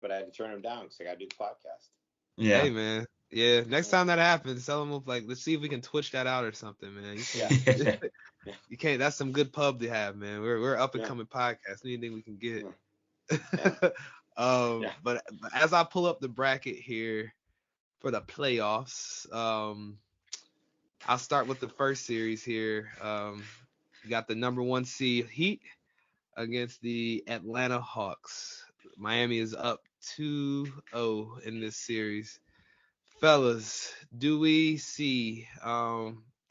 but I had to turn him down because I got to do the podcast. Yeah. Hey, man. Yeah, next time that happens, tell them like, let's see if we can twitch that out or something, man. Yeah. You can't. That's some good pub to have, man. We're up and Yeah. coming podcast. Anything we can get. Yeah. Yeah. But as I pull up the bracket here for the playoffs, I'll start with the first series here. You got the number 1 seed Heat against the Atlanta Hawks. Miami is up 2-0 in this series. Fellas, do we see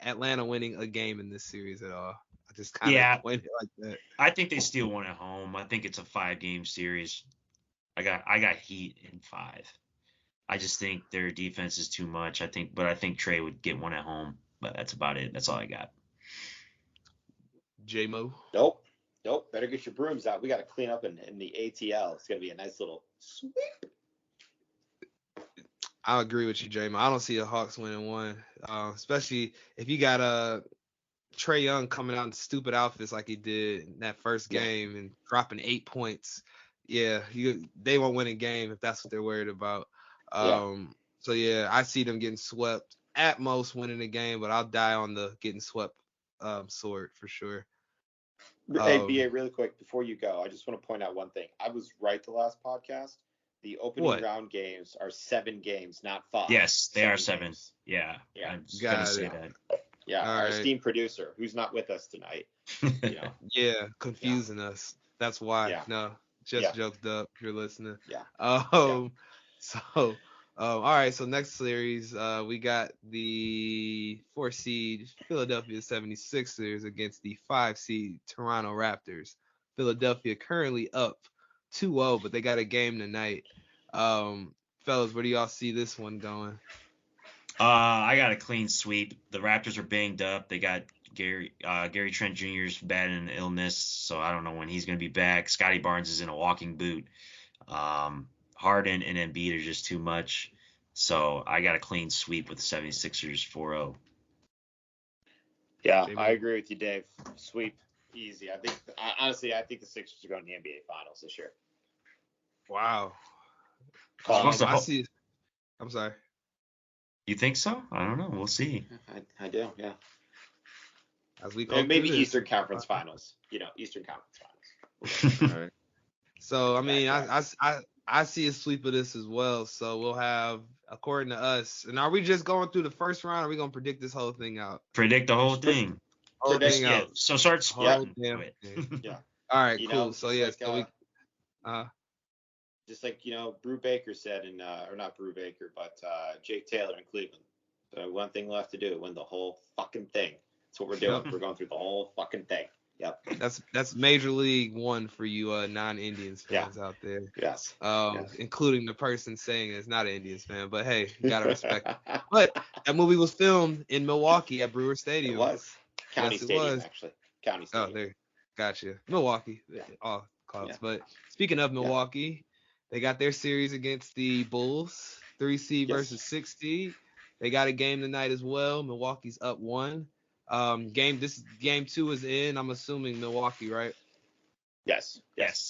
Atlanta winning a game in this series at all? I just kind of pointed it like that. I think they steal one at home. I think it's a 5-game series. I got Heat in 5. I just think their defense is too much. I think Trey would get one at home. But that's about it. That's all I got. J-Mo? Nope. Better get your brooms out. We got to clean up in the ATL. It's going to be a nice little sweep. I agree with you, J-Mo. I don't see the Hawks winning one, especially if you got Trae Young coming out in stupid outfits like he did in that first game and dropping 8 points. Yeah, they won't win a game if that's what they're worried about. So, yeah, I see them getting swept. At most winning a game, but I'll die on the getting swept sword for sure. Hey, BA, really quick before you go, I just want to point out one thing. I was right the last podcast. The opening round games are 7 games, not 5. Yes, they are 7. Games. Yeah. I'm just gonna say that. Yeah, our esteemed producer, who's not with us tonight. Yeah, confusing us. That's why. Yeah. No, just joked up. If you're listening. Yeah. So. All right, so next series, we got the 4 seed Philadelphia 76ers against the 5 seed Toronto Raptors. Philadelphia currently up 2-0, but they got a game tonight. Fellas, where do y'all see this one going? I got a clean sweep. The Raptors are banged up. They got Gary Trent Jr.'s bad in illness, so I don't know when he's going to be back. Scotty Barnes is in a walking boot. Harden and Embiid are just too much. So I got a clean sweep with the 76ers 4-0. Yeah, I agree with you, Dave. Sweep, easy. I think the Sixers are going to the NBA Finals this year. Wow. I see. I'm sorry. You think so? I don't know. We'll see. I do, yeah. As we go maybe Eastern Conference Finals. Eastern Conference Finals. All right. So I mean, I see a sweep of this as well. So we'll have, according to us, and are we just going through the first round? Or are we gonna predict this whole thing out? Predict the whole thing. Whole thing out. So start splitting. Yeah. All right. Cool. So yeah. So we. Just like Brew Baker said, or not Brew Baker, but Jake Taylor in Cleveland. So one thing left to do: win the whole fucking thing. That's what we're doing. We're going through the whole fucking thing. Yep. That's Major League One for you non-Indians fans out there. Yes. Including the person saying it's not an Indians fan, but hey, you gotta respect it. But that movie was filmed in Milwaukee at Brewer Stadium. It was. County Stadium, actually. County Stadium. Oh, there. Gotcha. Milwaukee. All clubs. But speaking of Milwaukee, they got their series against the Bulls, 3 seed versus 6 seed. They got a game tonight as well. Milwaukee's up 1. Game 2 is in. I'm assuming Milwaukee, right? Yes.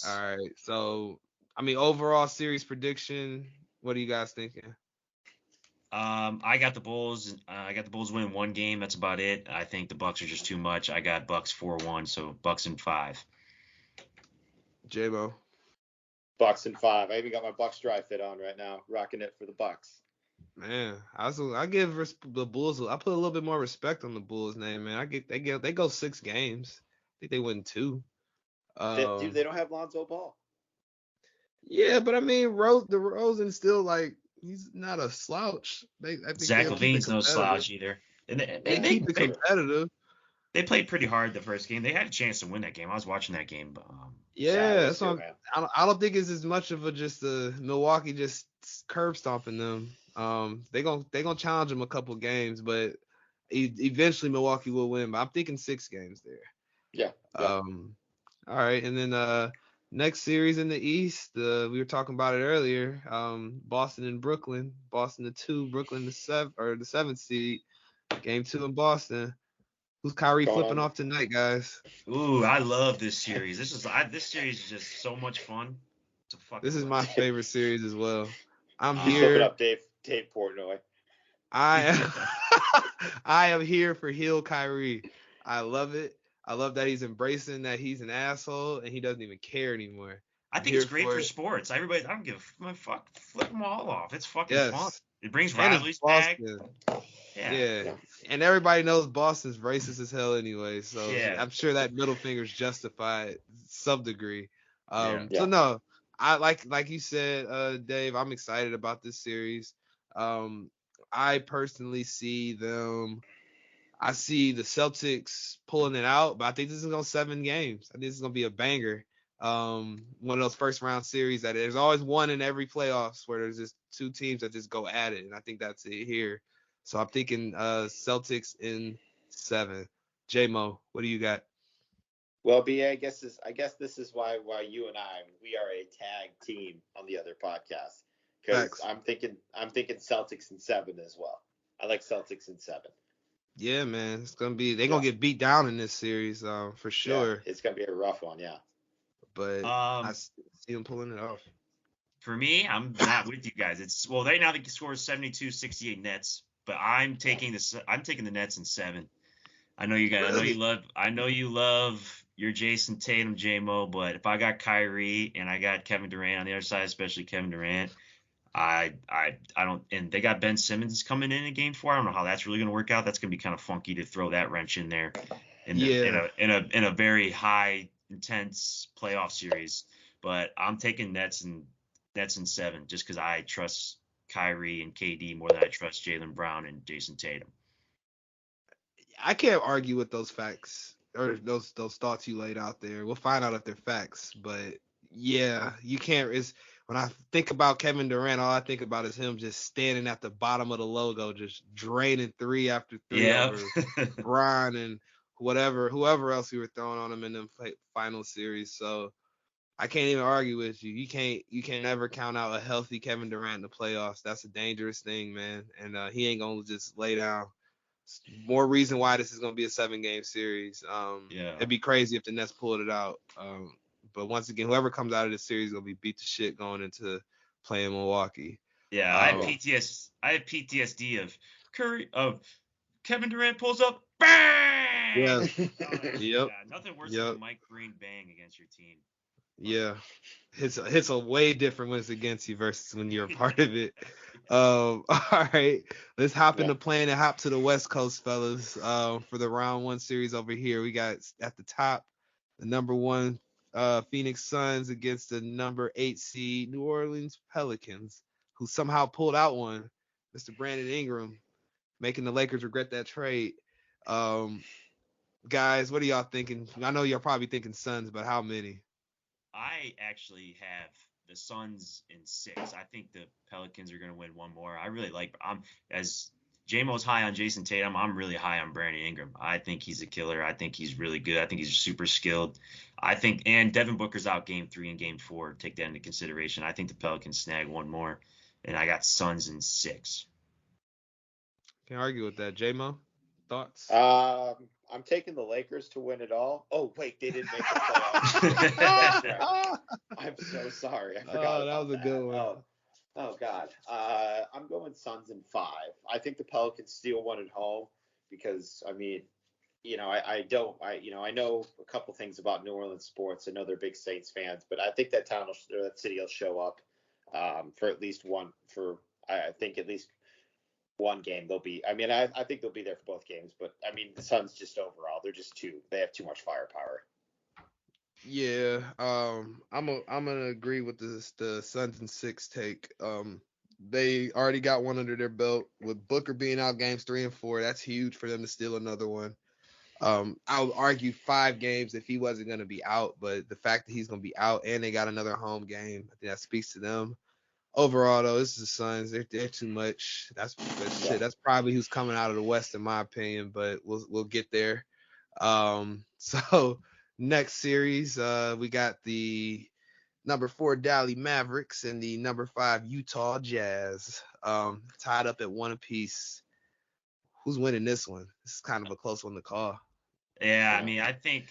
All right. So, I mean, overall series prediction. What are you guys thinking? I got the Bulls. I got the Bulls winning 1 game. That's about it. I think the Bucks are just too much. I got Bucks 4-1, so Bucks in 5. J-Mo. Bucks in 5. I even got my Bucks dry fit on right now, rocking it for the Bucks. Man, I give the Bulls. I put a little bit more respect on the Bulls' name, man. They go 6 games. I think they win 2. Dude, they don't have Lonzo Ball. Yeah, but I mean, DeRozan still he's not a slouch. I think Zach LaVine's no slouch either. And they keep it competitive. They played pretty hard the first game. They had a chance to win that game. I was watching that game. That's what I don't think it's as much of just Milwaukee just curb stomping them. They gonna challenge them a couple games, but eventually Milwaukee will win. But I'm thinking 6 games there. Yeah. All right, and then next series in the East, we were talking about it earlier. Boston and Brooklyn. Boston the 2, Brooklyn the 7th seed. Game 2 in Boston. Who's Kyrie flipping off tonight, guys? Ooh, I love this series. This series is just so much fun. It's a fucking This is my blessing. favorite series as well. I'm Just look it here. up, Dave Portnoy. I am here for heel Kyrie. I love it. I love that he's embracing that he's an asshole and he doesn't even care anymore. I I'm think it's here great for for it. sports. Everybody, I don't give a fuck. Flip them all off. It's fucking fun. Yes. It brings And it's rivalries back. Boston. Yeah. Yeah. And everybody knows Boston's racist as hell anyway, so Yeah. I'm sure that middle finger's justified some degree. Yeah. So Yeah. no, I like you said, Dave, I'm excited about this series. I personally see them. I see the Celtics pulling it out, but I think this is going to 7 games. I think this is going to be a banger. One of those first round series that there's always one in every playoffs where there's just 2 teams that just go at it, and I think that's it here. So I'm thinking Celtics in 7. J-Mo, what do you got? Well, BA, I guess this is why you and we are a tag team on the other podcast, because Facts. I'm thinking Celtics in 7 as well. I like Celtics in 7. Yeah, man, it's gonna be they're gonna get beat down in this series, for sure. Yeah, it's gonna be a rough one. Yeah. But I see them pulling it off. For me, I'm not with you guys. Right now the score is 72-68 Nets, but I'm taking the Nets in 7. I know you guys. Really? I know you love your Jason Tatum, J-Mo, but if I got Kyrie and I got Kevin Durant on the other side, especially Kevin Durant, I don't. And they got Ben Simmons coming in Game 4. I don't know how that's really going to work out. That's going to be kind of funky to throw that wrench in there Yeah. in a very high intense playoff series. But I'm taking Nets in 7 just because I trust Kyrie and KD more than I trust Jaylen Brown and Jason Tatum. I can't argue with those facts or those thoughts you laid out there. We'll find out if they're facts, but yeah, you can't. Is when I think about Kevin Durant, all I think about is him just standing at the bottom of the logo, just draining 3 after 3 Yeah. over Bron and whoever else we were throwing on him in the final series. So I can't even argue with you. You can never count out a healthy Kevin Durant in the playoffs. That's a dangerous thing, man. And he ain't gonna just lay down. More reason why this is gonna be a 7-game series. Yeah. It'd be crazy if the Nets pulled it out. But once again, whoever comes out of this series is gonna be beat to shit going into playing Milwaukee. Yeah, I have PTSD of Kevin Durant pulls up, bang. Yeah. Oh, Yep. God, nothing worse than a Mike Breen bang against your team. Yeah. Hits a way different when it's against you versus when you're a part of it. All right, let's hop into playing and hop to the West Coast, fellas. For the round 1 series over here, we got at the top the number 1 Phoenix Suns against the number 8 seed New Orleans Pelicans, who somehow pulled out one. Mr. Brandon Ingram making the Lakers regret that trade. Guys, what are y'all thinking? I know y'all probably thinking Suns, but how many? I actually have the Suns in 6. I think the Pelicans are going to win one more. I really like. As J-Mo's high on Jason Tatum, I'm really high on Brandon Ingram. I think he's a killer. I think he's really good. I think he's super skilled. And Devin Booker's out Game 3 and Game 4. Take that into consideration. I think the Pelicans snag one more, and I got Suns in 6. Can't argue with that. J-Mo, thoughts? I'm taking the Lakers to win it all. Oh wait, they didn't make the playoffs. I'm so sorry. I forgot. That was a good one. Oh God. I'm going Suns in 5. I think the Pelicans steal one at home because I mean, I know a couple things about New Orleans sports. I know they're big Saints fans, but I think that city will show up for at least one. I think at least one game they'll be. I mean, I think they'll be there for both games, but I mean, the Suns just overall, they have too much firepower. Yeah, I'm gonna agree with the Suns in 6 take. They already got one under their belt with Booker being out games 3 and 4. That's huge for them to steal another one. I'll argue 5 games if he wasn't gonna be out, but the fact that he's gonna be out and they got another home game, I think that speaks to them. Overall, though, this is the Suns. They're too much. That's That's probably who's coming out of the West, in my opinion. But we'll get there. So next series, we got the number 4 Dallas Mavericks and the number 5 Utah Jazz, tied up at 1 apiece. Who's winning this one? This is kind of a close one to call. Yeah, I mean, I think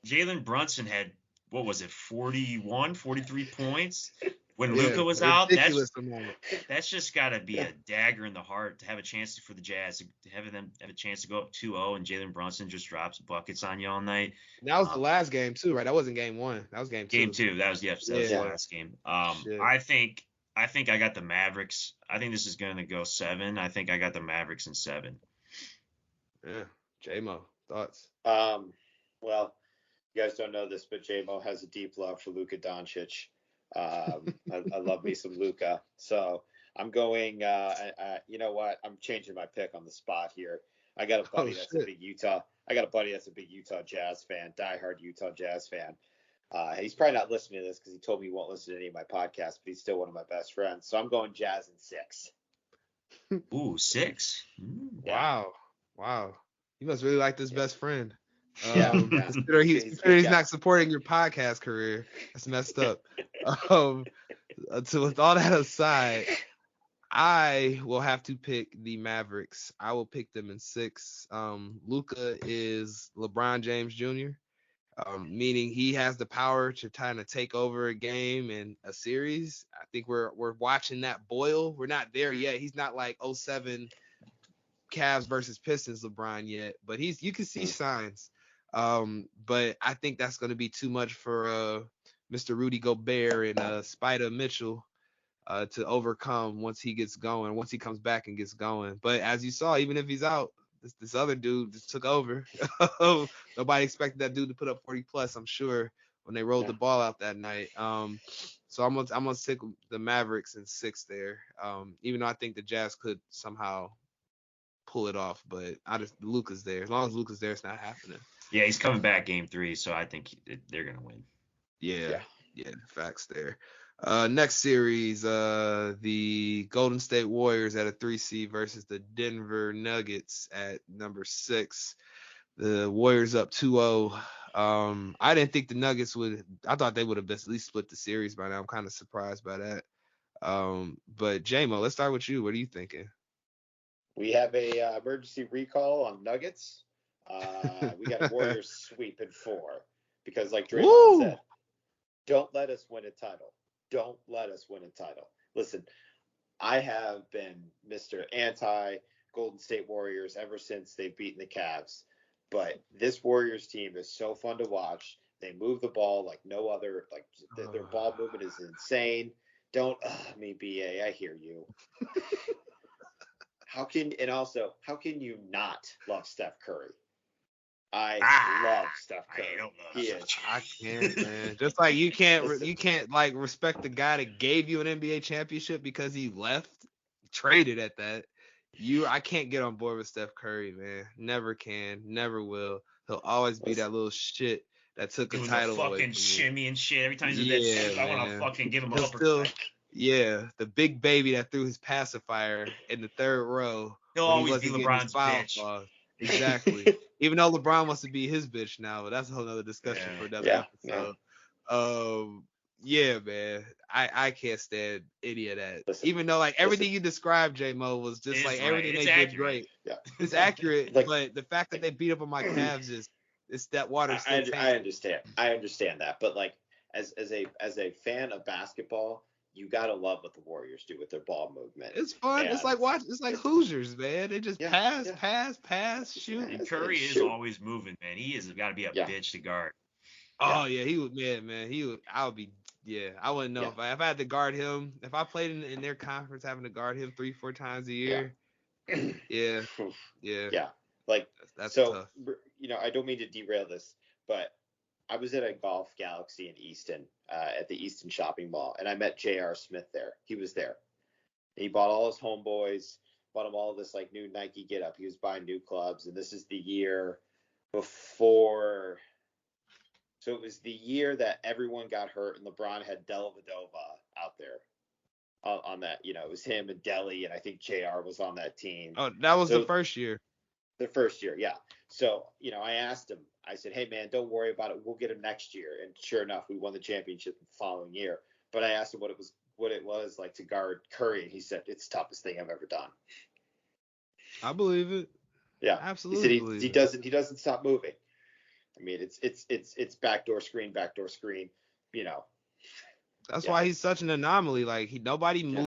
Jalen Brunson had what was it, 41, 43 points when Yeah, Luka was out. ridiculous amount. That's just got to be a dagger in the heart to have a chance for the Jazz to have them have a chance to go up 2-0 and Jalen Brunson just drops buckets on you all night. And that was the last game too, right? That wasn't game one. That was game two. Game two. That was the last game. I think I got the Mavericks. I think this is going to go 7. I think I got the Mavericks in 7. Yeah. J-Mo, thoughts? Well, you guys don't know this, but J-Mo has a deep love for Luka Doncic. I love me some Luka. So I'm going, you know what? I'm changing my pick on the spot here. I got a buddy that's a big Utah Jazz fan, diehard Utah Jazz fan. He's probably not listening to this because he told me he won't listen to any of my podcasts, but he's still one of my best friends. So I'm going Jazz in 6. Ooh, 6? Wow. You must really like this best friend. Consider he's not supporting your podcast career. That's messed up. So with all that aside, I will have to pick the Mavericks. I will pick them in 6. Luka is LeBron James Jr., meaning he has the power to kind of take over a game and a series. I think we're watching that boil. We're not there yet. He's not like 07 Cavs versus Pistons LeBron yet, but you can see signs. But I think that's going to be too much for Mr. Rudy Gobert and Spider Mitchell to overcome once he comes back and gets going. But as you saw, even if he's out, this other dude just took over. Nobody expected that dude to put up 40 plus, I'm sure, when they rolled the ball out that night. So I'm gonna stick with the Mavericks in 6 there. Even though I think the Jazz could somehow pull it off, but Luka's there. As long as Luka's there, it's not happening. Yeah, he's coming back game 3, so I think they're gonna win. Yeah, facts there. Next series, the Golden State Warriors at a 3 seed versus the Denver Nuggets at number 6. The Warriors up 2-0. I didn't think the Nuggets I thought they would have at least split the series by now. I'm kind of surprised by that. But J-Mo, let's start with you. What are you thinking? We have a emergency recall on Nuggets. We got Warriors sweep in 4 because, like Draymond said, don't let us win a title. Don't let us win a title. Listen, I have been Mr. Anti-Golden State Warriors ever since they've beaten the Cavs. But this Warriors team is so fun to watch. They move the ball like no other. Like their ball movement is insane. Don't, BA, I hear you. How can you not love Steph Curry? I love Steph Curry. I can't, man. Just like you can't like respect the guy that gave you an NBA championship because he left, traded at that. I can't get on board with Steph Curry, man. Never can, never will. He'll always be that little shit that took a title away from you. Shimmy and shit. Every time he's in that shit, I want to fucking give him a uppercut. Yeah, the big baby that threw his pacifier in the 3rd row. He'll always be LeBron's bitch. Exactly. Even though LeBron wants to be his bitch now, but that's a whole other discussion for another episode. Yeah, man. I can't stand any of that. Even though like everything you described, J-Mo, was just like everything they did great. Yeah. It's accurate, but the fact that they beat up on my Cavs it's that water still I understand that. But like as a fan of basketball, you gotta love what the Warriors do with their ball movement. It's fun. It's like Hoosiers, man. They just pass, shoot. And Curry is always moving, man. He has got to be a bitch to guard. Oh yeah, he would, man. I would be. Yeah, I wouldn't know if I had to guard him. If I played in their conference, having to guard him 3-4 times a year. Yeah. Like that's so. Tough. I don't mean to derail this, but I was at a Golf Galaxy in Easton, at the Easton Shopping Mall, and I met J.R. Smith there. He was there. And he bought all his homeboys, bought them all this like new Nike get-up. He was buying new clubs, and this is the year before. So it was the year that everyone got hurt, and LeBron had Dellavedova out there on that. It was him and Delly, and I think J.R. was on that team. Oh, that was the first year. The first year, yeah. So, I asked him, I said, hey, man, don't worry about it. We'll get him next year. And sure enough, we won the championship the following year. But I asked him what it was like to guard Curry, and he said, it's the toughest thing I've ever done. I believe it. Yeah. Absolutely. He said he doesn't stop moving. I mean, it's backdoor screen, you know. That's Yeah. why he's such an anomaly. Like nobody Yeah.